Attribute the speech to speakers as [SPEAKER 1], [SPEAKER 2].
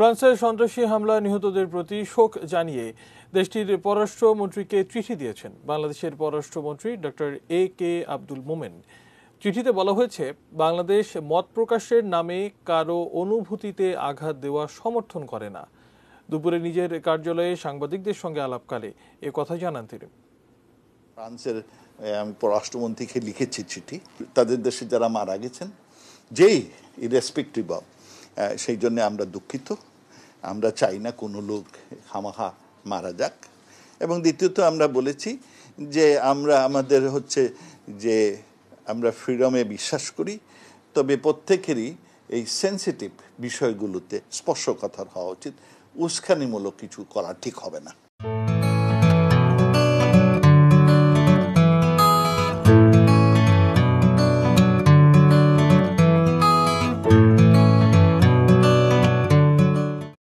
[SPEAKER 1] ফ্রান্সের সন্ত্রাসী হামলা নিহতদের প্রতি শোক জানিয়ে দেশটির পররাষ্ট্রমন্ত্রীকে চিঠি দিয়েছেন বাংলাদেশের পররাষ্ট্রমন্ত্রী ডক্টর A.K. আব্দুল মোমেন। চিঠিতে বলা হয়েছে, বাংলাদেশ মত প্রকাশের নামে কারো অনুভূতিতে আঘাত দেওয়া সমর্থন করে না। দুপুরে নিজের কার্যালয়ে সাংবাদিকদের সঙ্গে আলাপকালে এ কথা জানান তিনি।
[SPEAKER 2] ফ্রান্সের আমি পররাষ্ট্রমন্ত্রীকে লিখেছি চিঠি, তাদের দেশে যারা মারা গেছেন যেই ইরেসপেক্টিভ অফ, সেই জন্য আমরা দুঃখিত। আমরা চাই না কোনো লোক খামাখা মারা যাক। এবং দ্বিতীয়ত আমরা বলেছি যে আমরা আমাদের যে আমরা ফ্রিডমে বিশ্বাস করি, তবে প্রত্যেকেরই এই সেন্সিটিভ বিষয়গুলোতে স্পর্শকাতর হওয়া উচিত। উস্কানিমূলক কিছু করা ঠিক হবে না।